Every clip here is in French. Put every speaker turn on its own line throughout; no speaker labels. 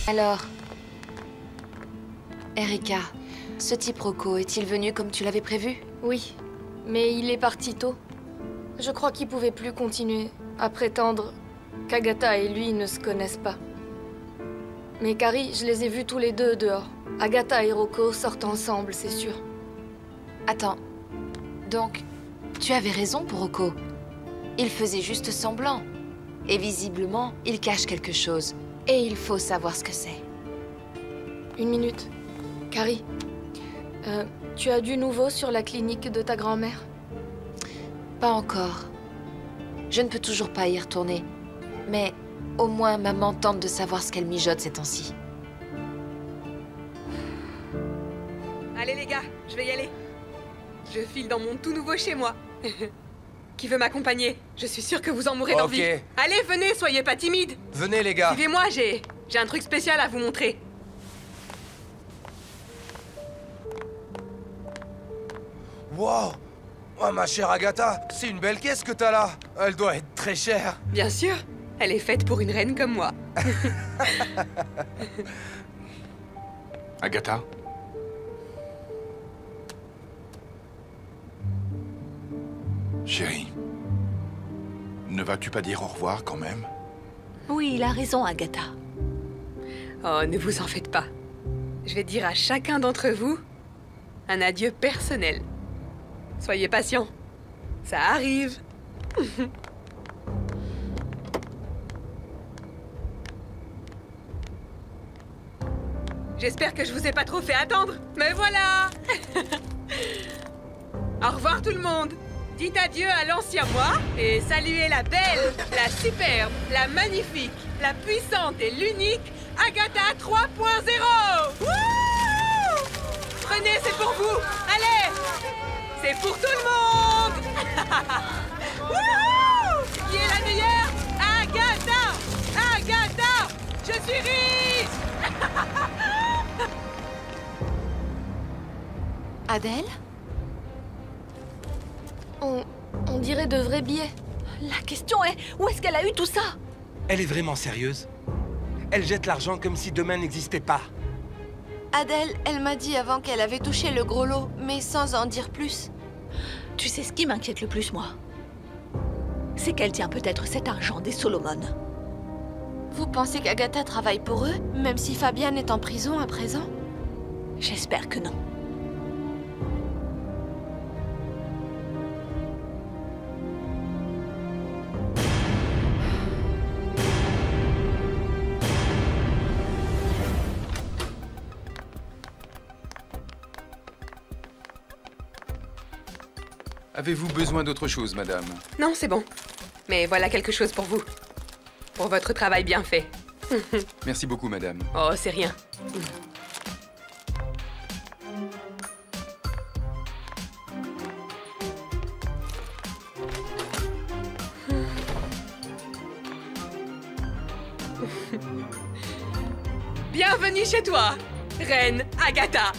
Alors, Erika, ce type Rocco est-il venu comme tu l'avais prévu?
Oui, mais il est parti tôt. Je crois qu'il pouvait plus continuer à prétendre qu'Agatha et lui ne se connaissent pas. Mais Carrie, je les ai vus tous les deux dehors. Agatha et Rocco sortent ensemble, c'est sûr.
Attends, donc, tu avais raison pour Rocco. Il faisait juste semblant. Et visiblement, il cache quelque chose. Et il faut savoir ce que c'est.
Une minute. Carrie, tu as du nouveau sur la clinique de ta grand-mère?
Pas encore. Je ne peux toujours pas y retourner. Mais au moins, maman tente de savoir ce qu'elle mijote ces temps-ci.
Allez les gars, je vais y aller. Je file dans mon tout nouveau chez moi. Qui veut m'accompagner? Je suis sûre que vous en mourrez d'envie. Allez, venez, soyez pas timides.
Venez les gars.
Suivez-moi, j'ai un truc spécial à vous montrer.
Wow! Oh, ma chère Agatha, c'est une belle caisse que t'as là. Elle doit être très chère.
Bien sûr, elle est faite pour une reine comme moi.
Agatha? Chérie, ne vas-tu pas dire au revoir quand même?
Oui, il a raison, Agatha.
Oh, ne vous en faites pas. Je vais dire à chacun d'entre vous un adieu personnel. Soyez patients. Ça arrive. J'espère que je vous ai pas trop fait attendre. Me voilà. Au revoir tout le monde. Dites adieu à l'ancien moi et saluez la belle, la superbe, la magnifique, la puissante et l'unique Agatha 3.0. Wouh! Prenez, c'est pour vous. Allez, c'est pour tout le monde. Wouhou! Qui est la meilleure? Agatha! Agatha! Je suis riche.
Adèle?
On dirait de vrais billets.
La question est, où est-ce qu'elle a eu tout ça?
Elle est vraiment sérieuse? Elle jette l'argent comme si demain n'existait pas.
Adèle, elle m'a dit avant qu'elle avait touché le gros lot, mais sans en dire plus.
Tu sais ce qui m'inquiète le plus, moi? C'est qu'elle tient peut-être cet argent des Solomon.
Vous pensez qu'Agatha travaille pour eux, même si Fabian est en prison à présent?
J'espère que non.
Avez-vous besoin d'autre chose, madame?
Non, c'est bon. Mais voilà quelque chose pour vous. Pour votre travail bien fait.
Merci beaucoup, madame.
Oh, c'est rien. Bienvenue chez toi, reine Agatha.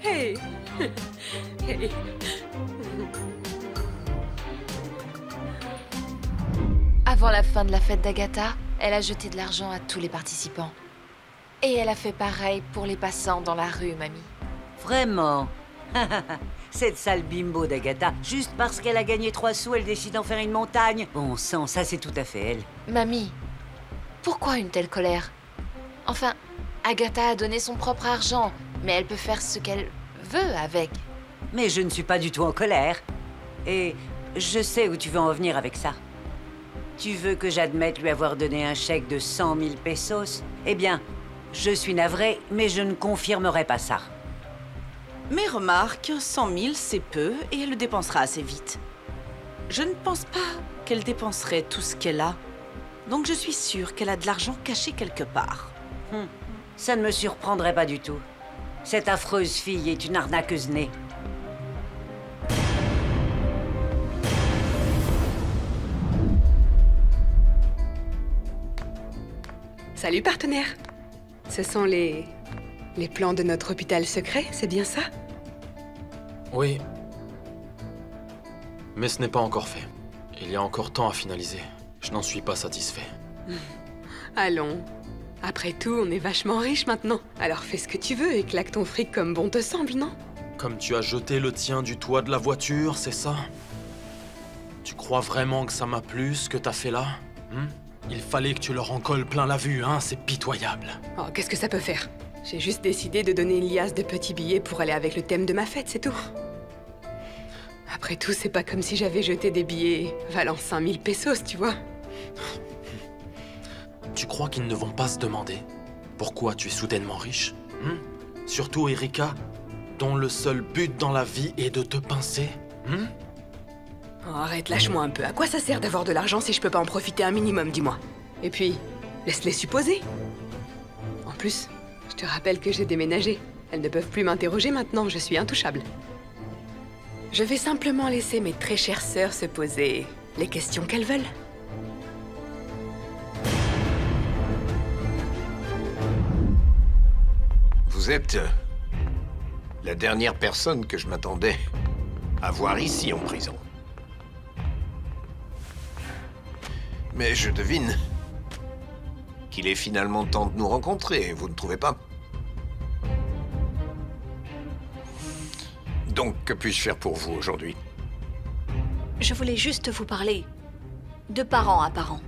Hey. Hey.
Avant la fin de la fête d'Agatha, elle a jeté de l'argent à tous les participants. Et elle a fait pareil pour les passants dans la rue, mamie.
Vraiment? Cette sale bimbo d'Agatha, juste parce qu'elle a gagné 3 sous, elle décide d'en faire une montagne. Bon sang, ça c'est tout à fait elle.
Mamie, pourquoi une telle colère? Enfin, Agatha a donné son propre argent, mais elle peut faire ce qu'elle veut avec.
Mais je ne suis pas du tout en colère. Et je sais où tu veux en venir avec ça. Tu veux que j'admette lui avoir donné un chèque de 100 000 pesos? Eh bien, je suis navrée, mais je ne confirmerai pas ça.
Mais remarque, 100 000 c'est peu et elle le dépensera assez vite. Je ne pense pas qu'elle dépenserait tout ce qu'elle a. Donc je suis sûre qu'elle a de l'argent caché quelque part.
Ça ne me surprendrait pas du tout. Cette affreuse fille est une arnaqueuse née.
Salut, partenaire. Ce sont les plans de notre hôpital secret, c'est bien ça?
Oui. Mais ce n'est pas encore fait. Il y a encore temps à finaliser. Je n'en suis pas satisfait.
Allons. Après tout, on est vachement riche maintenant. Alors fais ce que tu veux et claque ton fric comme bon te semble, non?
Comme tu as jeté le tien du toit de la voiture, c'est ça? Tu crois vraiment que ça m'a plu, ce que t'as fait là? Il fallait que tu leur en colles plein la vue, hein? C'est pitoyable.
Oh, qu'est-ce que ça peut faire? J'ai juste décidé de donner une liasse de petits billets pour aller avec le thème de ma fête, c'est tout. Après tout, c'est pas comme si j'avais jeté des billets valant 5000 pesos, tu vois.
Tu crois qu'ils ne vont pas se demander pourquoi tu es soudainement riche? Surtout Erika, dont le seul but dans la vie est de te pincer?
Oh, arrête, lâche-moi un peu. À quoi ça sert d'avoir de l'argent si je peux pas en profiter un minimum, dis-moi? Et puis, laisse-les supposer. En plus, je te rappelle que j'ai déménagé. Elles ne peuvent plus m'interroger maintenant, je suis intouchable. Je vais simplement laisser mes très chères sœurs se poser les questions qu'elles veulent.
Vous êtes la dernière personne que je m'attendais à voir ici en prison. Mais je devine qu'il est finalement temps de nous rencontrer, vous ne trouvez pas? Donc, que puis-je faire pour vous aujourd'hui?
Je voulais juste vous parler de parent à parent.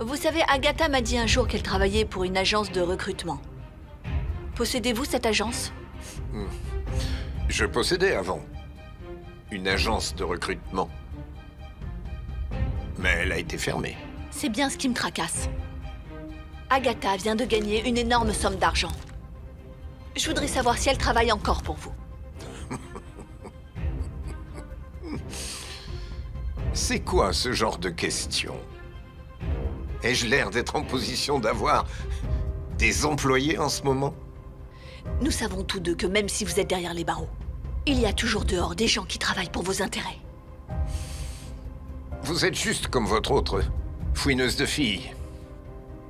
Vous savez, Agatha m'a dit un jour qu'elle travaillait pour une agence de recrutement. Possédez-vous cette agence?
Je possédais avant une agence de recrutement. Mais elle a été fermée.
C'est bien ce qui me tracasse. Agatha vient de gagner une énorme somme d'argent. Je voudrais savoir si elle travaille encore pour vous.
C'est quoi ce genre de question? Ai-je l'air d'être en position d'avoir des employés en ce moment?
Nous savons tous deux que même si vous êtes derrière les barreaux, il y a toujours dehors des gens qui travaillent pour vos intérêts.
Vous êtes juste comme votre autre fouineuse de filles,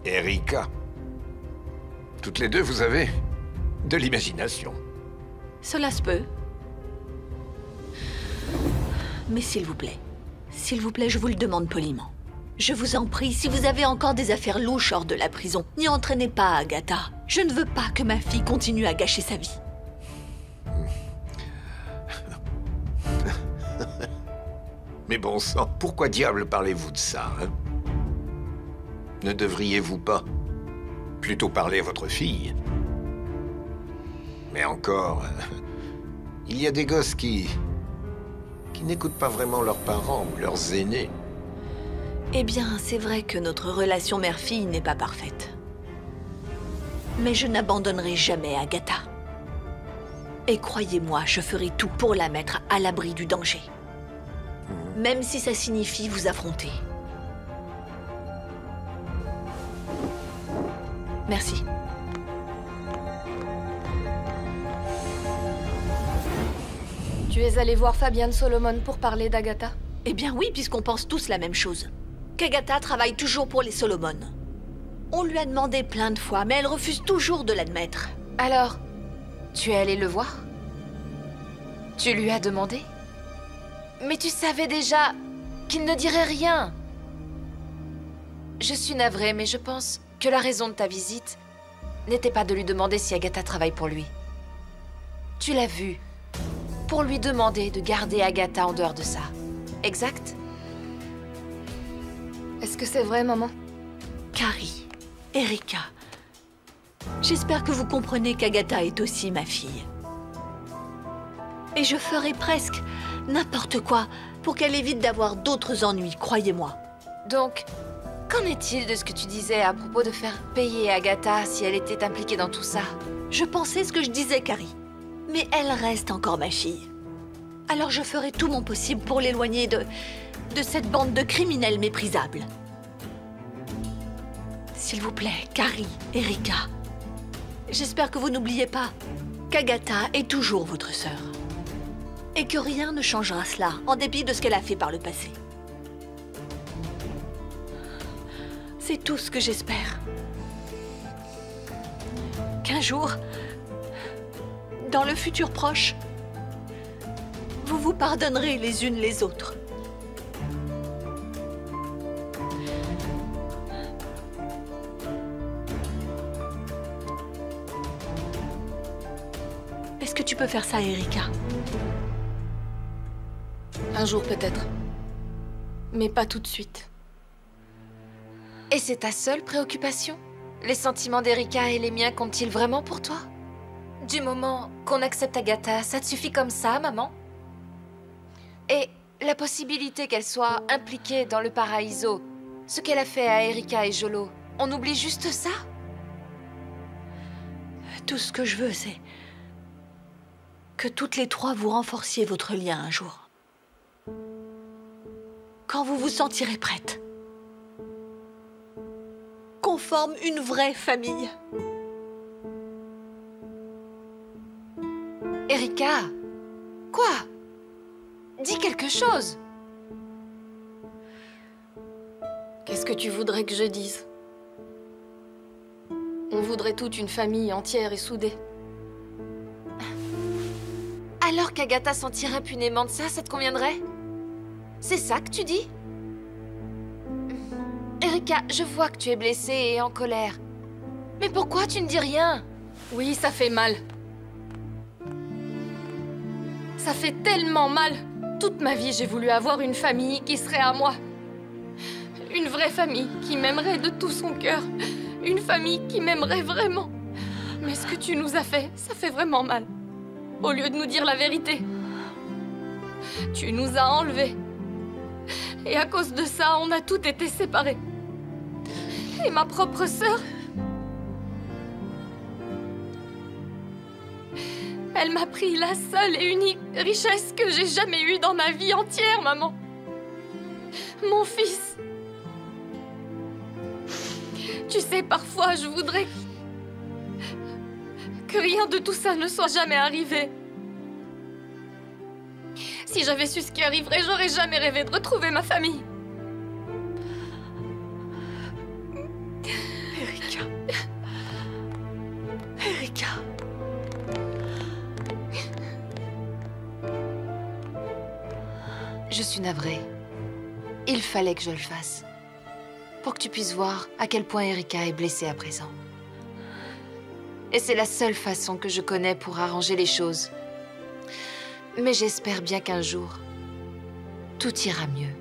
Erika. Toutes les deux, vous avez de l'imagination.
Cela se peut. Mais s'il vous plaît, je vous le demande poliment. Je vous en prie, si vous avez encore des affaires louches hors de la prison, n'y entraînez pas Agatha. Je ne veux pas que ma fille continue à gâcher sa vie.
Mais bon sang, pourquoi diable parlez-vous de ça, hein? Ne devriez-vous pas plutôt parler à votre fille? Mais encore, il y a des gosses qui n'écoutent pas vraiment leurs parents ou leurs aînés.
Eh bien, c'est vrai que notre relation mère-fille n'est pas parfaite. Mais je n'abandonnerai jamais Agatha. Et croyez-moi, je ferai tout pour la mettre à l'abri du danger. Même si ça signifie vous affronter. Merci.
Tu es allé voir Fabienne Solomon pour parler d'Agatha?
Eh bien oui, puisqu'on pense tous la même chose. Qu'Agatha travaille toujours pour les Solomon. On lui a demandé plein de fois, mais elle refuse toujours de l'admettre.
Alors, tu es allé le voir? Tu lui as demandé? Mais tu savais déjà qu'il ne dirait rien. Je suis navrée, mais je pense que la raison de ta visite n'était pas de lui demander si Agatha travaille pour lui. Tu l'as vu pour lui demander de garder Agatha en dehors de ça. Exact?
Est-ce que c'est vrai, maman?
Carrie, Erika, j'espère que vous comprenez qu'Agatha est aussi ma fille. Et je ferai presque n'importe quoi pour qu'elle évite d'avoir d'autres ennuis, croyez-moi.
Donc, qu'en est-il de ce que tu disais à propos de faire payer Agatha si elle était impliquée dans tout ça?
Je pensais ce que je disais, Carrie. Mais elle reste encore ma fille. Alors je ferai tout mon possible pour l'éloigner de cette bande de criminels méprisables. S'il vous plaît, Carrie, Erika, j'espère que vous n'oubliez pas qu'Agatha est toujours votre sœur. Et que rien ne changera cela, en dépit de ce qu'elle a fait par le passé. C'est tout ce que j'espère. Qu'un jour, dans le futur proche, vous vous pardonnerez les unes les autres. que tu peux faire ça, Erika?
Un jour peut-être. Mais pas tout de suite.
Et c'est ta seule préoccupation? Les sentiments d'Erika et les miens comptent-ils vraiment pour toi? Du moment qu'on accepte Agatha, ça te suffit comme ça, maman? Et la possibilité qu'elle soit impliquée dans le Paraiso, ce qu'elle a fait à Erika et Jolo, on oublie juste ça?
Tout ce que je veux, c'est que toutes les trois vous renforciez votre lien un jour. Quand vous vous sentirez prête. Qu'on forme une vraie famille.
Erika, quoi? Dis quelque chose.
Qu'est-ce que tu voudrais que je dise? On voudrait toute une famille entière et soudée.
Alors qu'Agatha s'en tire impunément de ça, ça te conviendrait? C'est ça que tu dis? Erika, je vois que tu es blessée et en colère. Mais pourquoi tu ne dis rien?
Oui, ça fait mal. Ça fait tellement mal. Toute ma vie, j'ai voulu avoir une famille qui serait à moi. Une vraie famille qui m'aimerait de tout son cœur. Une famille qui m'aimerait vraiment. Mais ce que tu nous as fait, ça fait vraiment mal. Au lieu de nous dire la vérité. Tu nous as enlevés. Et à cause de ça, on a toutes été séparés. Et ma propre sœur... Elle m'a pris la seule et unique richesse que j'ai jamais eue dans ma vie entière, maman. Mon fils. Tu sais, parfois, je voudrais que rien de tout ça ne soit jamais arrivé. Si j'avais su ce qui arriverait, j'aurais jamais rêvé de retrouver ma famille.
Erika. Erika.
Je suis navrée. Il fallait que je le fasse. Pour que tu puisses voir à quel point Erika est blessée à présent. Et c'est la seule façon que je connais pour arranger les choses. Mais j'espère bien qu'un jour, tout ira mieux.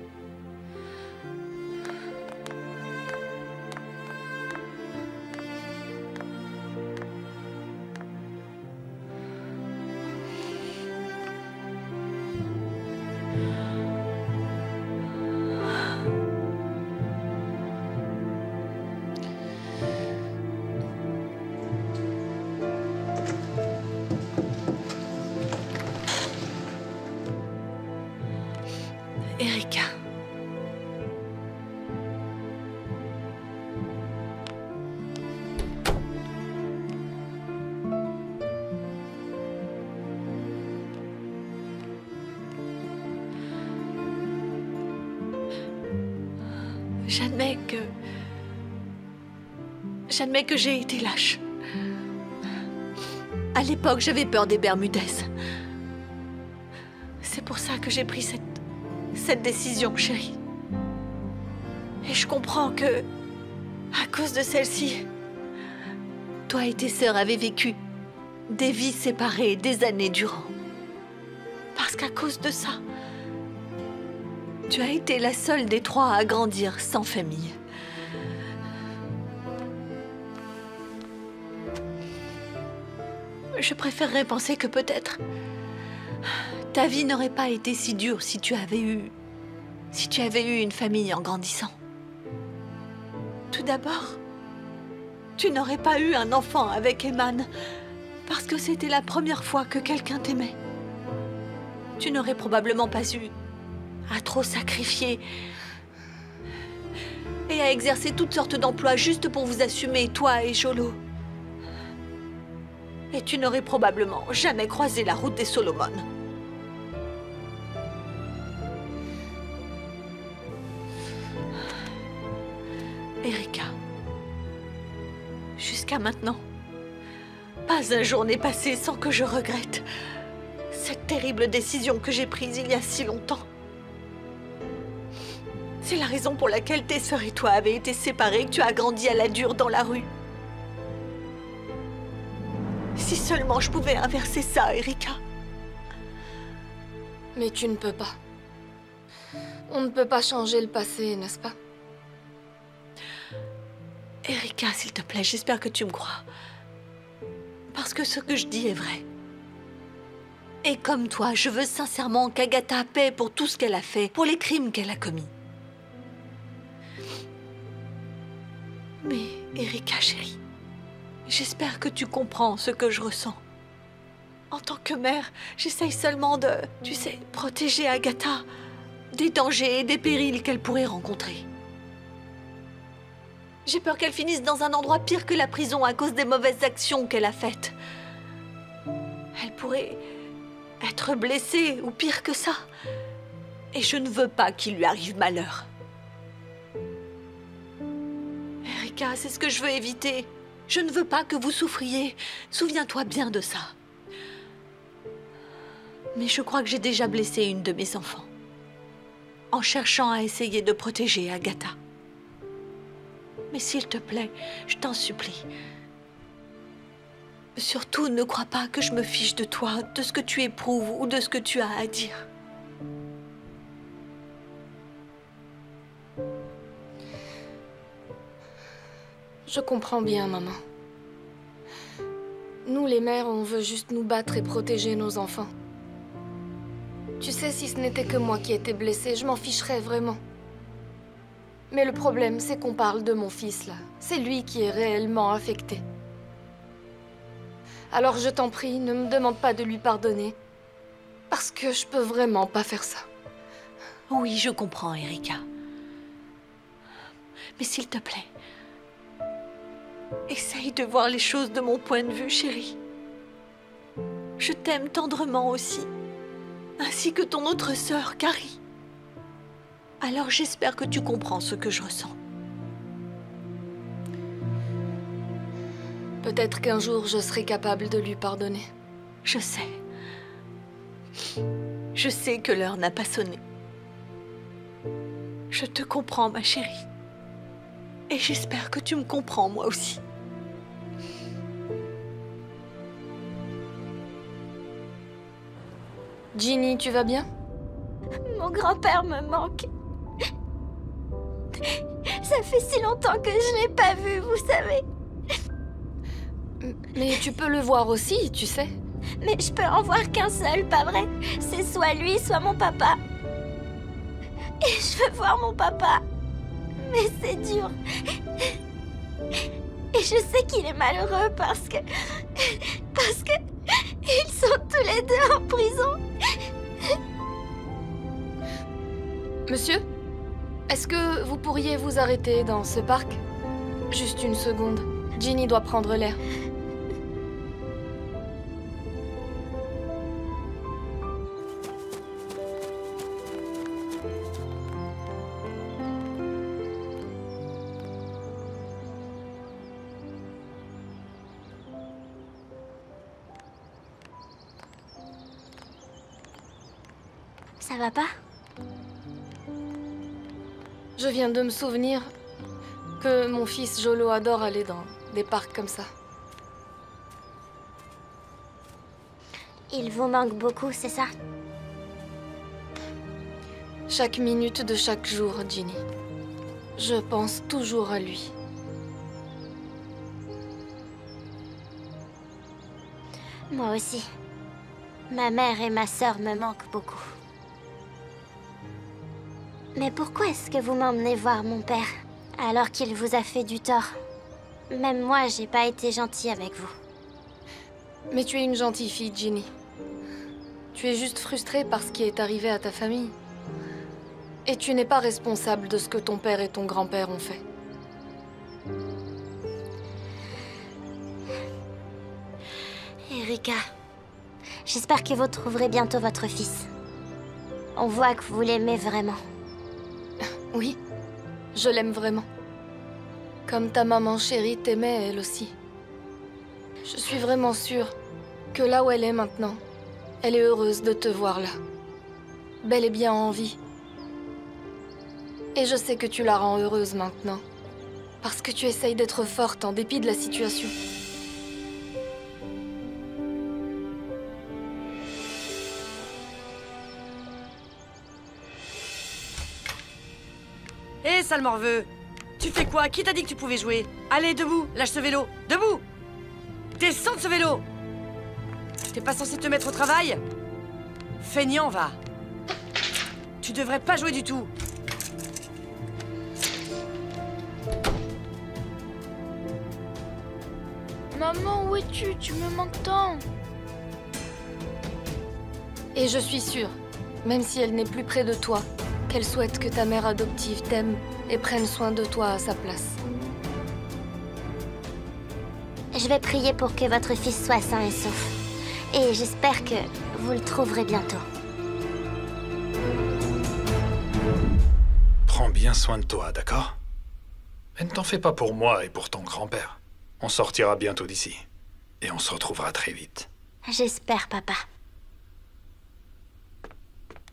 Erika. J'admets que j'ai été lâche. À l'époque, j'avais peur des Bermudez. C'est pour ça que j'ai pris cette décision, chérie. Et je comprends que, à cause de celle-ci, toi et tes sœurs avez vécu des vies séparées des années durant. Parce qu'à cause de ça, tu as été la seule des trois à grandir sans famille. Je préférerais penser que peut-être ta vie n'aurait pas été si dure si tu avais eu une famille en grandissant. Tout d'abord, tu n'aurais pas eu un enfant avec Eman parce que c'était la première fois que quelqu'un t'aimait. Tu n'aurais probablement pas eu à trop sacrifier et à exercer toutes sortes d'emplois juste pour vous assumer, toi et Jolo. Et tu n'aurais probablement jamais croisé la route des Solomon. Erika, jusqu'à maintenant, pas un jour n'est passé sans que je regrette cette terrible décision que j'ai prise il y a si longtemps. C'est la raison pour laquelle tes sœurs et toi avez été séparés et que tu as grandi à la dure dans la rue. Si seulement je pouvais inverser ça, Erika.
Mais tu ne peux pas. On ne peut pas changer le passé, n'est-ce pas?
Erika, s'il te plaît, j'espère que tu me crois. Parce que ce que je dis est vrai. Et comme toi, je veux sincèrement qu'Agatha paie pour tout ce qu'elle a fait, pour les crimes qu'elle a commis. Mais, Erika, chérie, j'espère que tu comprends ce que je ressens. En tant que mère, j'essaye seulement de, tu sais, protéger Agatha des dangers et des périls qu'elle pourrait rencontrer. J'ai peur qu'elle finisse dans un endroit pire que la prison à cause des mauvaises actions qu'elle a faites. Elle pourrait être blessée ou pire que ça. Et je ne veux pas qu'il lui arrive malheur. Erika, c'est ce que je veux éviter. Je ne veux pas que vous souffriez. Souviens-toi bien de ça. Mais je crois que j'ai déjà blessé une de mes enfants. En cherchant à essayer de protéger Agatha. Mais s'il te plaît, je t'en supplie. Surtout, ne crois pas que je me fiche de toi, de ce que tu éprouves ou de ce que tu as à dire.
Je comprends bien, maman. Nous, les mères, on veut juste nous battre et protéger nos enfants. Tu sais, si ce n'était que moi qui étais blessée, je m'en ficherais vraiment. Mais le problème, c'est qu'on parle de mon fils, là. C'est lui qui est réellement affecté. Alors je t'en prie, ne me demande pas de lui pardonner. Parce que je peux vraiment pas faire ça.
Oui, je comprends, Erika. Mais s'il te plaît, essaye de voir les choses de mon point de vue, chérie. Je t'aime tendrement aussi. Ainsi que ton autre sœur, Carrie. Alors j'espère que tu comprends ce que je ressens.
Peut-être qu'un jour, je serai capable de lui pardonner.
Je sais. Je sais que l'heure n'a pas sonné. Je te comprends, ma chérie. Et j'espère que tu me comprends, moi aussi.
Ginny, tu vas bien?
Mon grand-père me manque. Ça fait si longtemps que je l'ai pas vu, vous savez.
Mais tu peux le voir aussi, tu sais.
Mais je peux en voir qu'un seul, pas vrai? C'est soit lui, soit mon papa. Et je veux voir mon papa. Mais c'est dur. Et je sais qu'il est malheureux parce que ils sont tous les deux en prison.
Monsieur, est-ce que vous pourriez vous arrêter dans ce parc? Juste une seconde. Ginny doit prendre l'air.
Ça va pas?
Je viens de me souvenir que mon fils Jolo adore aller dans des parcs comme ça.
Il vous manque beaucoup, c'est ça?
Chaque minute de chaque jour, Ginny. Je pense toujours à lui.
Moi aussi. Ma mère et ma sœur me manquent beaucoup. Mais pourquoi est-ce que vous m'emmenez voir mon père, alors qu'il vous a fait du tort? Même moi, j'ai pas été gentille avec vous.
Mais tu es une gentille fille, Ginny. Tu es juste frustrée par ce qui est arrivé à ta famille. Et tu n'es pas responsable de ce que ton père et ton grand-père ont fait.
Erika, j'espère que vous trouverez bientôt votre fils. On voit que vous l'aimez vraiment.
Oui, je l'aime vraiment. Comme ta maman chérie t'aimait elle aussi. Je suis vraiment sûre que là où elle est maintenant, elle est heureuse de te voir là. Bel et bien en vie. Et je sais que tu la rends heureuse maintenant. Parce que tu essayes d'être forte en dépit de la situation.
sale morveux! Tu fais quoi? Qui t'a dit que tu pouvais jouer? Allez, debout! Lâche ce vélo! Debout! Descends de ce vélo! T'es pas censé te mettre au travail? Feignant, va! Tu devrais pas jouer du tout!
Maman, où es-tu? Tu me manques tant. Et je suis sûre, même si elle n'est plus près de toi, qu'elle souhaite que ta mère adoptive t'aime et prenne soin de toi à sa place.
Je vais prier pour que votre fils soit sain et sauf. Et j'espère que vous le trouverez bientôt.
Prends bien soin de toi, d'accord? Et ne t'en fais pas pour moi et pour ton grand-père. On sortira bientôt d'ici. Et on se retrouvera très vite.
J'espère, papa.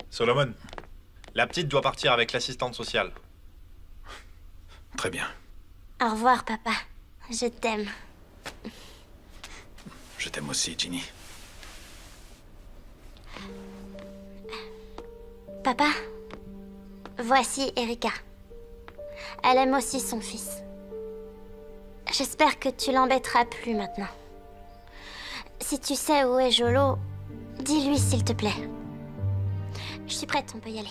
Solomon, la petite doit partir avec l'assistante sociale.
Très bien.
Au revoir, papa. Je t'aime.
Je t'aime aussi, Ginny.
Papa, voici Erika. Elle aime aussi son fils. J'espère que tu l'embêteras plus maintenant. Si tu sais où est Jolo, dis-lui s'il te plaît. Je suis prête, on peut y aller.